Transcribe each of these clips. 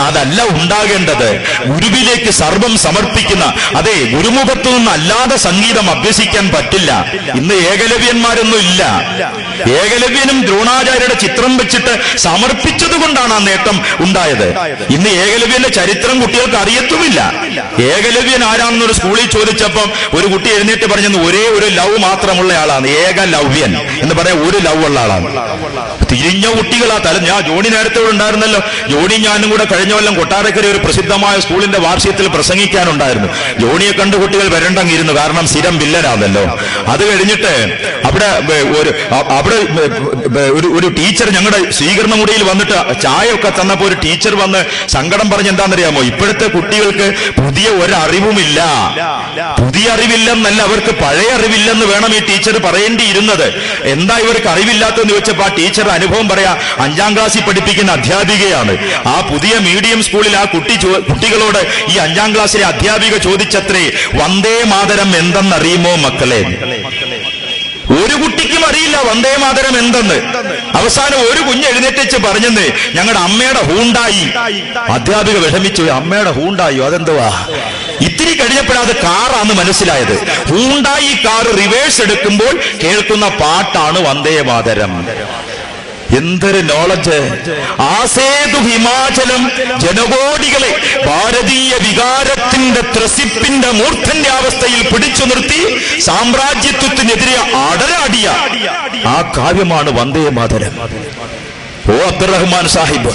അതല്ല ഉണ്ടാകേണ്ടത്. ഗുരുവിലേക്ക് സർവം സമർപ്പിക്കുന്ന, അതെ, ഗുരുമുഖത്തു നിന്ന് അല്ലാതെ സംഗീതം അഭ്യസിക്കാൻ പറ്റില്ല. ഇന്ന് ഏകലവ്യന്മാരൊന്നും ഇല്ല. ഏകലവ്യനും ദ്രോണാചാര്യരുടെ ചിത്രം വെച്ചിട്ട് സമർപ്പിച്ചത് കൊണ്ടാണ് ആ നേട്ടം ഉണ്ടായത്. ഇന്ന് ഏകലവ്യന്റെ ചരിത്രം കുട്ടികൾക്ക് അറിയത്തുമില്ല. ഏകലവ്യൻ ആരാണെന്നൊരു സ്കൂളിൽ ചോദിച്ചപ്പം ഒരു കുട്ടി എഴുന്നേറ്റ് പറഞ്ഞത് ഒരേ ഒരു ലവ് മാത്രമുള്ള ആളാണ്, ഏകലവ്യൻ എന്ന് പറയാൻ ഒരു ലവ് ഉള്ള ആളാണ്. തിരിഞ്ഞ കുട്ടികളാ ഞാൻ ജോണി നേരത്തെ ഇവിടെ ഉണ്ടായിരുന്നല്ലോ. ജോണി ഞാനും കൂടെ കഴിഞ്ഞ കൊല്ലം കൊട്ടാരക്കര ഒരു പ്രസിദ്ധമായ സ്കൂളിന്റെ വാർഷികത്തിൽ പ്രസംഗിക്കാനുണ്ടായിരുന്നു. ജോണിയെ കണ്ട് കുട്ടികൾ വരണ്ടങ്ങിരുന്നു, കാരണം സ്ഥിരം വില്ലനാണല്ലോ. അത് കഴിഞ്ഞിട്ട് അവിടെ ഒരു ടീച്ചർ ഞങ്ങളുടെ സ്വീകരണ മുറിയിൽ വന്നിട്ട് ചായ ഒക്കെ തന്നപ്പോ ഒരു ടീച്ചർ വന്ന് സങ്കടം പറഞ്ഞ് എന്താണെന്നറിയാമോ? ഇപ്പോഴത്തെ കുട്ടികൾക്ക് പുതിയ ഒരറിവുമില്ല. പുതിയ അറിവില്ലെന്നല്ല, അവർക്ക് പഴയ അറിവില്ലെന്ന് വേണം ഈ ടീച്ചർ പറയേണ്ടിയിരുന്നത്. എന്താ ഇവർക്ക് അറിവില്ലാത്തതെന്ന് ചോദിച്ചപ്പോ ആ ടീച്ചർ അനുഭവം പറയാ. 5ാം ക്ലാസ്സിൽ പഠിപ്പിക്കുന്ന അധ്യാപികയാണ്. ആ പുതിയ മീഡിയം സ്കൂളിൽ ആ കുട്ടികളോട് ഈ 5ാം ക്ലാസ്സിലെ അധ്യാപിക ചോദിച്ചത്രേ, വന്ദേ മാതരം എന്തെന്നറിയുമോ മക്കളെ? ഒരു കുട്ടിക്കും അറിയില്ല വന്ദേ മാതരം എന്തെന്ന്. അവസാനം ഒരു കുഞ്ഞ് എഴുന്നേറ്റിച്ച് പറഞ്ഞെന്ന്, ഞങ്ങളുടെ അമ്മയുടെ ഹൂണ്ടായി. അധ്യാപിക വിഷമിച്ചു, അമ്മയുടെ ഹൂണ്ടായോ, അതെന്തുവാ? ഇത്തിരി കഴിഞ്ഞപ്പോഴത് കാറാന്ന് മനസ്സിലായത്. ഹൂണ്ടായി കാർ റിവേഴ്സ് എടുക്കുമ്പോൾ കേൾക്കുന്ന പാട്ടാണ് വന്ദേ മാതരം. എന്തൊരു നോളജ്! ആസേതു ഹിമാചലം ജനകോടികളെ ഭാരതീയ വികാരത്തിന്റെ ത്രസിപ്പിന്റെ മൂർധന്യാവസ്ഥയിൽ പിടിച്ചു നിർത്തി സാമ്രാജ്യത്വത്തിനെതിരെ അടരാടിയ ആ കാവ്യമാണ് വന്ദേ മാതരം. ഓ അബ്ദുറഹ്മാൻ സാഹിബ്,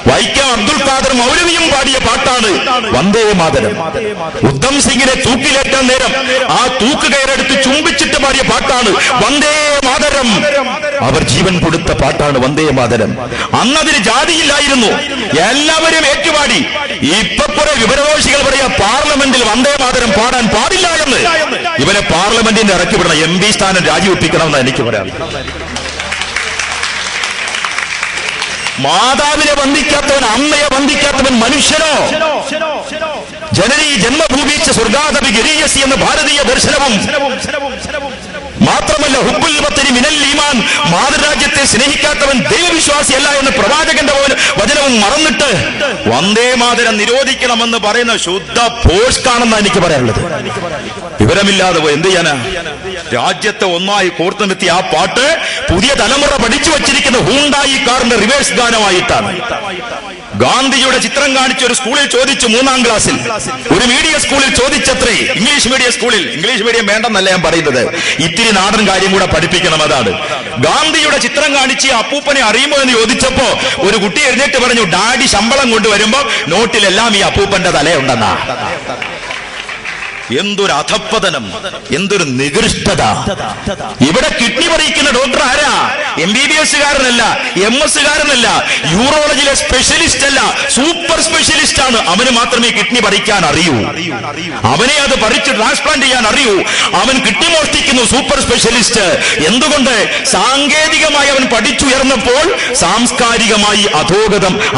വൈക്കം അബ്ദുൽ ഖാദർ മൗലവിയും പാടിയ പാട്ടാണ് വന്ദേ മാതരം. ഉദ്ധം സിംഗിനെ തൂക്കിലേറ്റാൻ നേരം ആ തൂക്ക് കയറെടുത്ത് ചുംബിച്ചിട്ട് പാടിയ പാട്ടാണ് വന്ദേ മാതരം. അവർ ജീവൻ കൊടുത്ത പാട്ടാണ് വന്ദേ മാതരം. അന്നതിന് ജാതിയില്ലായിരുന്നു, എല്ലാവരും ഏറ്റുപാടി. ഇപ്പൊ കുറെ വിവരദോഷികൾ പറയാ പാർലമെന്റിൽ വന്ദേ മാതരം പാടാൻ പാടില്ല എന്ന്. ഇവരെ പാർലമെന്റിന്റെ ഇറക്കി വിടണം, MP സ്ഥാനം രാജിവെപ്പിക്കണമെന്നാണ് എനിക്ക് പറയാം. മാതാവിനെ വന്ദിക്കാത്തവൻ, അമ്മയെ വന്ദിക്കാത്തവൻ മനുഷ്യനോ? ജനനീ ജന്മഭൂമിച്ച സ്വർഗാദപി ഗിരീയസി എന്ന ഭാരതീയ ദർശനവും മാത്രമല്ല, ഹുബ്ബുൽ വത്തനി മിനൽ ഈമാൻ, മാതൃരാജ്യത്തെ സ്നേഹിക്കാത്തവൻ ദൈവവിശ്വാസിയല്ല എന്ന പ്രവാചകന്റെ വചനവും മറന്നിട്ട് വന്ദേ മാതരം നിരോധിക്കണമെന്ന് പറയുന്ന ശുദ്ധ പോഷ്കാണെന്നാണ് എനിക്ക് പറയാനുള്ളത്. വിവരമില്ലാതെ പോയി എന്ത് ചെയ്യാനാ? രാജ്യത്തെ ഒന്നായി കോർത്തു നിർത്തി ആ പാട്ട് പുതിയ തലമുറ പഠിച്ചു വച്ചിരിക്കുന്ന ഹൂണ്ടായി കാറിന്റെ റിവേഴ്സ് ഗാനമായിട്ടാണ്. ഗാന്ധിജിയുടെ ചിത്രം കാണിച്ച ഒരു സ്കൂളിൽ ചോദിച്ചു, 3ാം ക്ലാസ്സിൽ ഒരു മീഡിയം സ്കൂളിൽ ചോദിച്ചത്രേ, ഇംഗ്ലീഷ് മീഡിയം സ്കൂളിൽ. ഇംഗ്ലീഷ് മീഡിയം വേണ്ടെന്നല്ല ഞാൻ പറയുന്നത്, ഇത്തിരി നാടൻ കാര്യം കൂടെ പഠിപ്പിക്കണം, അതാണ്. ഗാന്ധിയുടെ ചിത്രം കാണിച്ച് അപ്പൂപ്പനെ അറിയുമോ എന്ന് ചോദിച്ചപ്പോ ഒരു കുട്ടി എഴുന്നേറ്റ് പറഞ്ഞു, ഡാഡി ശമ്പളം കൊണ്ടുവരുമ്പോ നോട്ടിലെല്ലാം ഈ അപ്പൂപ്പന്റെ തലയുണ്ടെന്നാ. എന്തൊരു അധപ്പതനം, എന്തൊരു നികൃഷ്ടത! ഇവിടെ കിഡ്നി പറിക്കുന്ന ഡോക്ടർ ആരാ? MBBS കാരനല്ല, MS കാരനല്ല, യൂറോളജിയിലെ സ്പെഷ്യലിസ്റ്റ് അല്ല, സൂപ്പർ സ്പെഷ്യലിസ്റ്റ് ആണ്. അവന് മാത്രമേ കിഡ്നി പറിക്കാൻ അറിയൂ, അവനെ അത് പറിച്ച് ട്രാൻസ്പ്ലാന്റ് ചെയ്യാൻ അറിയൂ. അവൻ കിഡ്നി മോഷ്ടിക്കുന്നു, സൂപ്പർ സ്പെഷ്യലിസ്റ്റ്. എന്തുകൊണ്ട്? സാങ്കേതികമായി അവൻ പഠിച്ചുയർന്നപ്പോൾ സാംസ്കാരികമായി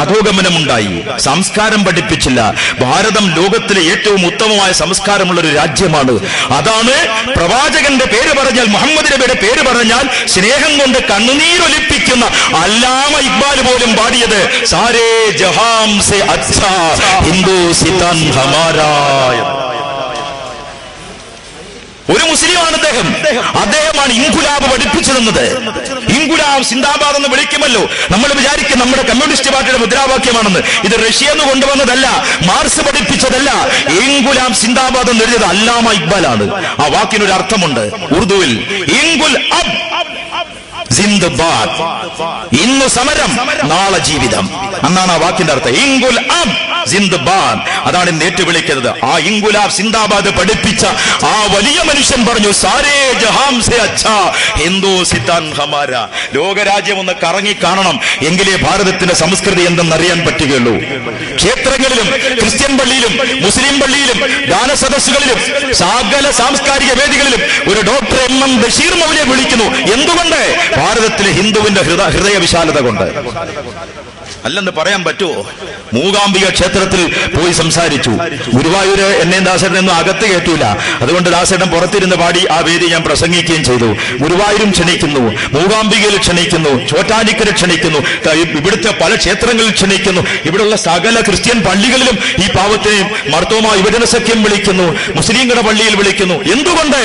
അധോഗമനമുണ്ടായി. സംസ്കാരം പഠിപ്പിച്ചില്ല. ഭാരതം ലോകത്തിലെ ഏറ്റവും ഉത്തമമായ സംസ്കാരമുള്ള ഒരു രാജ്യമാണ്. അതാണ് പ്രവാചകന്റെ പേര് പറഞ്ഞാൽ, മുഹമ്മദ് നബിയുടെ പേര് പറഞ്ഞാൽ സ്നേഹം കൊണ്ട് കണ്ണുനീരൊലിപ്പിക്കുന്ന അല്ലാമ ഇക്ബാൽ പോലും പാടിയത് സാരേ ജഹാം സെ അച്ഛാ ഹിന്ദുസ്ഥാൻ ഹമാരാ. ഒരു മുസ്ലിമാണ് അദ്ദേഹം. അദ്ദേഹമാണ് ഇൻകുലാബ് പഠിപ്പിച്ചതെന്നത്. ഇൻകുലാബ് സിന്ദാബാദ് എന്ന് വിളിക്കുമല്ലോ. നമ്മൾ വിചാരിക്കും നമ്മുടെ കമ്മ്യൂണിസ്റ്റ് പാർട്ടിയുടെ മുദ്രാവാക്യമാണെന്ന്. ഇത് റഷ്യന്ന് കൊണ്ടുവന്നതല്ല, മാർക്സ് പഠിപ്പിച്ചതല്ല. ഇൻകുലാബ് സിന്ദാബാദ് എന്ന് എഴുതിയത് അല്ലാമ ഇക്ബാലാണ്. ആ വാക്കിനൊരു അർത്ഥമുണ്ട് ഉറുദുവിൽ. ഇൻകുൽ അബ് സിന്ദാബാദ്, ഇന്ന് സമരം നാളെ ജീവിതം എന്നാണ് ആ വാക്കിന്റെ അർത്ഥം. ഇൻകുൽ അബ് സിന്ദാബാദ്, അതാണ് ഇന്ന് ഏറ്റുവിളിക്കുന്നത്. ആ ഇൻകുലാബ് സിന്ദാബാദ് പഠിപ്പിച്ച ആ വലിയ മനുഷ്യൻ പറഞ്ഞു, സാരേ ജഹാം സെ അച്ഛാ ഹിന്ദുസ്ഥാൻ ഹമാരാ. ലോകരാജ്യം ഒന്ന് കറങ്ങി കാണണം, എങ്കിലേ ഭാരതത്തിന്റെ സംസ്കൃതി എന്തെന്നറിയാൻ പറ്റുകയുള്ളൂ. ക്ഷേത്രങ്ങളിലും ക്രിസ്ത്യൻ പള്ളിയിലും മുസ്ലിം പള്ളിയിലും ഗാനസദസ്സുകളിലും സകല സാംസ്കാരിക വേദികളിലും ഒരു ഡോക്ടർ MM ബഷീർ മൗലിയെ വിളിക്കുന്നു. എന്തുകൊണ്ട്? ഭാരതത്തിലെ ഹിന്ദുവിന്റെ ഹൃദയ വിശാലത കൊണ്ട്. അല്ലെന്ന് പറയാൻ പറ്റുമോ? മൂകാംബിക ക്ഷേത്ര ക്ഷേത്രത്തിൽ പോയി സംസാരിച്ചു. ഗുരുവായൂര് എന്നെ ദാസേട്ടനൊന്നും അകത്ത് കയറ്റൂല, അതുകൊണ്ട് ദാസേട്ടൻ പുറത്തിരുന്ന് പാടി ആ വേദി ഞാൻ പ്രസംഗിക്കുകയും ചെയ്തു. ഗുരുവായൂരും ക്ഷണിക്കുന്നു, മൂകാംബികയിൽ ക്ഷണിക്കുന്നു, ചോറ്റാനിക്കര ക്ഷണിക്കുന്നു, ഇവിടുത്തെ പല ക്ഷേത്രങ്ങളിൽ ക്ഷണിക്കുന്നു. ഇവിടെയുള്ള സകല ക്രിസ്ത്യൻ പള്ളികളിലും ഈ പാവത്തിനെ മർത്തോമ യുവജന സഖ്യം വിളിക്കുന്നു, മുസ്ലിങ്ങളുടെ പള്ളിയിൽ വിളിക്കുന്നു. എന്തുകൊണ്ട്?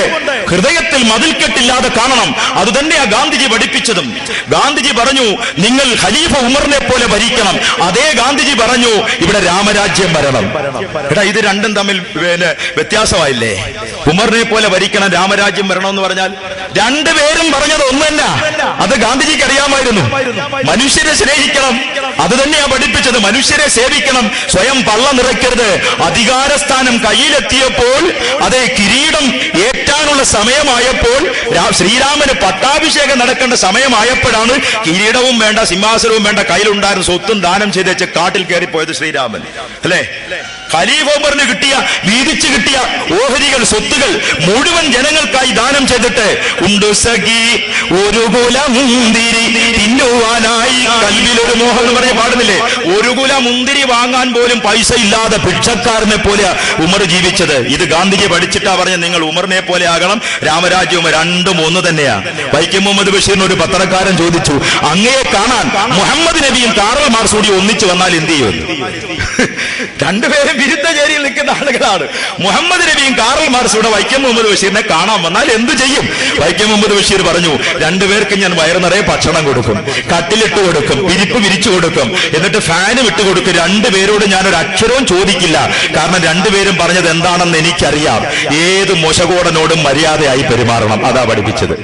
ഹൃദയത്തിൽ മതിൽക്കെട്ടില്ലാതെ കാണണം. അത് തന്നെയാ ഗാന്ധിജി പഠിപ്പിച്ചതും. ഗാന്ധിജി പറഞ്ഞു നിങ്ങൾ ഖലീഫ ഉമറിനെ പോലെ ഭരിക്കണം. അതേ ഗാന്ധിജി പറഞ്ഞു ഇവിടെ രാമരാജ്യം വരണം. എടാ, ഇത് രണ്ടും തമ്മിൽ വ്യത്യാസമായില്ലേ? ഉമറിനെ പോലെ ഭരിക്കണം, രാമരാജ്യം വരണം എന്ന് പറഞ്ഞാൽ രണ്ടുപേരും പറഞ്ഞത് ഒന്നല്ല. അത് ഗാന്ധിജിക്ക് അറിയാമായിരുന്നു. മനുഷ്യരെ സ്നേഹിക്കണം, അത് തന്നെയാ പഠിപ്പിച്ചത്. മനുഷ്യരെ സേവിക്കണം, സ്വയം പള്ള നിറയ്ക്കരുത്. അധികാരസ്ഥാനം കയ്യിലെത്തിയപ്പോൾ, അതേ കിരീടം ഏറ്റാനുള്ള സമയമായപ്പോൾ, ശ്രീരാമന് പട്ടാഭിഷേകം നടക്കേണ്ട സമയമായപ്പോഴാണ് കിരീടവും വേണ്ട സിംഹാസനവും വേണ്ട, കയ്യിലുണ്ടായിരുന്ന സ്വത്തും ദാനം ചെയ്ത് വെച്ച് കാട്ടിൽ കയറിപ്പോയത് ശ്രീരാമൻ അല്ലേ? ഖലീഫ ഉമറിന് കിട്ടിയ, വീതിച്ചു കിട്ടിയ ഓഹരികൾ, സ്വത്തുകൾ മുഴുവൻ ജനങ്ങൾക്കായി ദാനം ചെയ്തിട്ട് ഉണ്ടു സഖി ഒരു കുല മുന്തിരി തിന്നുവാനായി കൽവിലൊരു മോഹം എന്ന് പറഞ്ഞ് പാടുന്നില്ലേ? ഒരു കുല മുന്തിരി വാങ്ങാൻ പോലും പൈസ ഇല്ലാതെ ഭിക്ഷക്കാരനെ പോലെ ഉമർ ജീവിച്ചത്. ഇത് ഗാന്ധിജി പഠിച്ചിട്ടാ പറഞ്ഞ നിങ്ങൾ ഉമറിനെ പോലെ ആകണം, രാമരാജ്യവും രണ്ടും ഒന്ന് തന്നെയാ. വൈക്കം മുഹമ്മദ് ബഷീറിന് ഒരു പത്രക്കാരൻ ചോദിച്ചു, അങ്ങയെ കാണാൻ മുഹമ്മദ് നബിയും കാറൽ മാർക്സും കൂടി ഒന്നിച്ചു വന്നാൽ എന്ത് ചെയ്യും? രണ്ടുപേരും വിരുദ്ധ ചേരിയിൽ നിൽക്കുന്ന ആളുകളാണ്. മുഹമ്മദ് നബിയും കാറൽ മാർക്സും കൂടെ വൈക്കം മുഹമ്മദ് ബഷീറിനെ കാണാൻ വന്നാൽ എന്ത് ചെയ്യും? വൈക്കം മുഹമ്മദ് ബഷീർ പറഞ്ഞു, രണ്ടുപേർക്ക് ഞാൻ വയറു നിറയെ ഭക്ഷണം കൊടുക്കും, കട്ടിലിട്ട് കൊടുക്കും, വിരിപ്പ് വിരിച്ചു കൊടുക്കും, എന്നിട്ട് ഫാനും ഇട്ട് കൊടുക്കും. രണ്ടുപേരോട് ഞാനൊരു അക്ഷരവും ചോദിക്കില്ല. കാരണം രണ്ടുപേരും പറഞ്ഞത് എന്താണെന്ന് എനിക്കറിയാം. ഏത് മൊശകോടനോടും മര്യാദയായി പെരുമാറണം. അതാ പഠിപ്പിച്ചത്.